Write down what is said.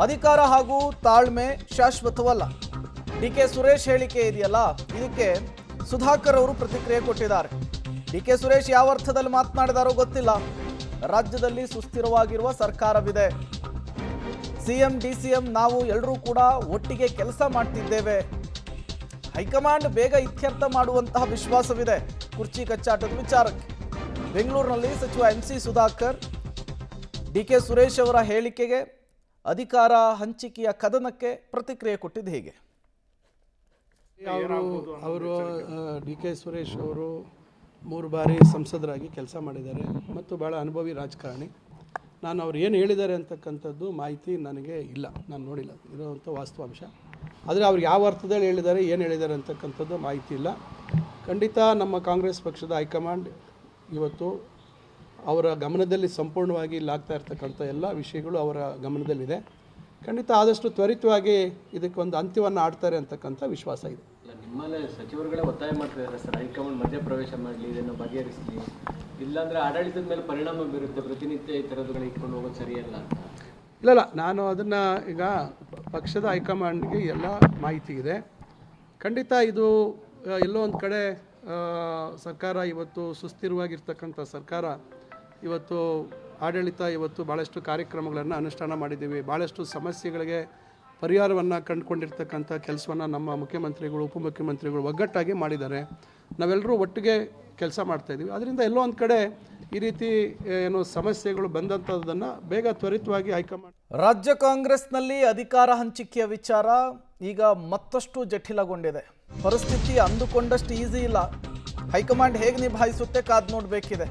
ಅಧಿಕಾರ ಹಾಗೂ ತಾಳ್ಮೆ ಶಾಶ್ವತವಲ್ಲ. ಡಿಕೆ ಸುರೇಶ್ ಹೇಳಿಕೆ ಇದೆಯಲ್ಲ, ಇದಕ್ಕೆ ಸುಧಾಕರ್ ಅವರು ಪ್ರತಿಕ್ರಿಯೆ ಕೊಟ್ಟಿದ್ದಾರೆ. ಡಿಕೆ ಸುರೇಶ್ ಯಾವ ಅರ್ಥದಲ್ಲಿ ಮಾತನಾಡಿದಾರೋ ಗೊತ್ತಿಲ್ಲ. ರಾಜ್ಯದಲ್ಲಿ ಸುಸ್ಥಿರವಾಗಿರುವ ಸರ್ಕಾರವಿದೆ. ಸಿಎಂ ಡಿಸಿಎಂ ನಾವು ಎಲ್ಲರೂ ಕೂಡ ಒಟ್ಟಿಗೆ ಕೆಲಸ ಮಾಡ್ತಿದ್ದೇವೆ. ಹೈಕಮಾಂಡ್ ಬೇಗ ಇತ್ಯರ್ಥ ಮಾಡುವಂತಹ ವಿಶ್ವಾಸವಿದೆ ಕುರ್ಚಿ ಕಚ್ಚಾಟದ ವಿಚಾರಕ್ಕೆ. ಬೆಂಗಳೂರಿನಲ್ಲಿ ಸಚಿವ ಎಂಸಿ ಸುಧಾಕರ್ ಡಿಕೆ ಸುರೇಶ್ ಅವರ ಹೇಳಿಕೆಗೆ, ಅಧಿಕಾರ ಹಂಚಿಕೆಯ ಕದನಕ್ಕೆ ಪ್ರತಿಕ್ರಿಯೆ ಕೊಟ್ಟಿದ್ದು ಹೀಗೆ. ಅವರು ಡಿಕೆ ಸುರೇಶ್ ಅವರು 3 ಬಾರಿ ಸಂಸದರಾಗಿ ಕೆಲಸ ಮಾಡಿದ್ದಾರೆ ಮತ್ತು ಭಾಳ ಅನುಭವಿ ರಾಜಕಾರಣಿ. ನಾನು ಅವ್ರು ಏನು ಹೇಳಿದ್ದಾರೆ ಅಂತಕ್ಕಂಥದ್ದು ಮಾಹಿತಿ ನನಗೆ ಇಲ್ಲ, ನಾನು ನೋಡಿಲ್ಲ, ಇರೋವಂಥ ವಾಸ್ತವಾಂಶ. ಆದರೆ ಅವ್ರು ಯಾವ ಅರ್ಥದಲ್ಲಿ ಹೇಳಿದ್ದಾರೆ, ಏನು ಹೇಳಿದ್ದಾರೆ ಅಂತಕ್ಕಂಥದ್ದು ಮಾಹಿತಿ ಇಲ್ಲ. ಖಂಡಿತ ನಮ್ಮ ಕಾಂಗ್ರೆಸ್ ಪಕ್ಷದ ಹೈಕಮಾಂಡ್ ಇವತ್ತು ಅವರ ಗಮನದಲ್ಲಿ ಸಂಪೂರ್ಣವಾಗಿ ಇಲ್ಲಾಗ್ತಾ ಇರ್ತಕ್ಕಂಥ ಎಲ್ಲ ವಿಷಯಗಳು ಅವರ ಗಮನದಲ್ಲಿದೆ. ಖಂಡಿತ ಆದಷ್ಟು ತ್ವರಿತವಾಗಿ ಇದಕ್ಕೊಂದು ಅಂತ್ಯವನ್ನು ಆಡ್ತಾರೆ ಅಂತಕ್ಕಂಥ ವಿಶ್ವಾಸ ಇದೆ. ನಿಮ್ಮಲ್ಲೇ ಸಚಿವರುಗಳೇ ಒತ್ತಾಯ ಮಾಡ್ತಿದ್ದಾರೆ ಸರ್, ಹೈಕಮಾಂಡ್ ಮಧ್ಯಪ್ರವೇಶ ಮಾಡಲಿ, ಇದನ್ನು ಬಗೆಹರಿಸಲಿ, ಇಲ್ಲಾಂದರೆ ಆಡಳಿತದ ಮೇಲೆ ಪರಿಣಾಮ ಬೀರುತ್ತೆ, ಪ್ರತಿನಿತ್ಯ ಈ ಥರದ್ದುಗಳು ಇಟ್ಕೊಂಡು ಹೋಗೋದು ಸರಿಯಲ್ಲ ಅಂತ. ಇಲ್ಲ, ನಾನು ಅದನ್ನು ಈಗ ಪಕ್ಷದ ಹೈಕಮಾಂಡ್ಗೆ ಎಲ್ಲ ಮಾಹಿತಿ ಇದೆ. ಖಂಡಿತ ಇದು ಎಲ್ಲೋ ಒಂದು ಕಡೆ ಸರ್ಕಾರ ಇವತ್ತು ಸುಸ್ಥಿರವಾಗಿರ್ತಕ್ಕಂಥ ಸರ್ಕಾರ, ಇವತ್ತು ಆಡಳಿತ ಇವತ್ತು ಭಾಳಷ್ಟು ಕಾರ್ಯಕ್ರಮಗಳನ್ನು ಅನುಷ್ಠಾನ ಮಾಡಿದ್ದೀವಿ. ಭಾಳಷ್ಟು ಸಮಸ್ಯೆಗಳಿಗೆ ಪರಿಹಾರವನ್ನು ಕಂಡುಕೊಂಡಿರ್ತಕ್ಕಂಥ ಕೆಲಸವನ್ನು ನಮ್ಮ ಮುಖ್ಯಮಂತ್ರಿಗಳು, ಉಪಮುಖ್ಯಮಂತ್ರಿಗಳು ಒಗ್ಗಟ್ಟಾಗಿ ಮಾಡಿದ್ದಾರೆ. ನಾವೆಲ್ಲರೂ ಒಟ್ಟಿಗೆ ಕೆಲಸ ಮಾಡ್ತಾಯಿದ್ದೀವಿ. ಅದರಿಂದ ಎಲ್ಲೋ ಒಂದು ಕಡೆ ಈ ರೀತಿ ಏನು ಸಮಸ್ಯೆಗಳು ಬಂದಂಥದ್ದನ್ನು ಬೇಗ ತ್ವರಿತವಾಗಿ ಹೈಕಮಾಂಡ್. ರಾಜ್ಯ ಕಾಂಗ್ರೆಸ್ನಲ್ಲಿ ಅಧಿಕಾರ ಹಂಚಿಕೆಯ ವಿಚಾರ ಈಗ ಮತ್ತಷ್ಟು ಜಟಿಲಗೊಂಡಿದೆ. ಪರಿಸ್ಥಿತಿ ಅಂದುಕೊಂಡಷ್ಟು ಈಸಿ ಇಲ್ಲ. ಹೈಕಮಾಂಡ್ ಹೇಗೆ ನಿಭಾಯಿಸುತ್ತೆ ಕಾದು ನೋಡಬೇಕಿದೆ.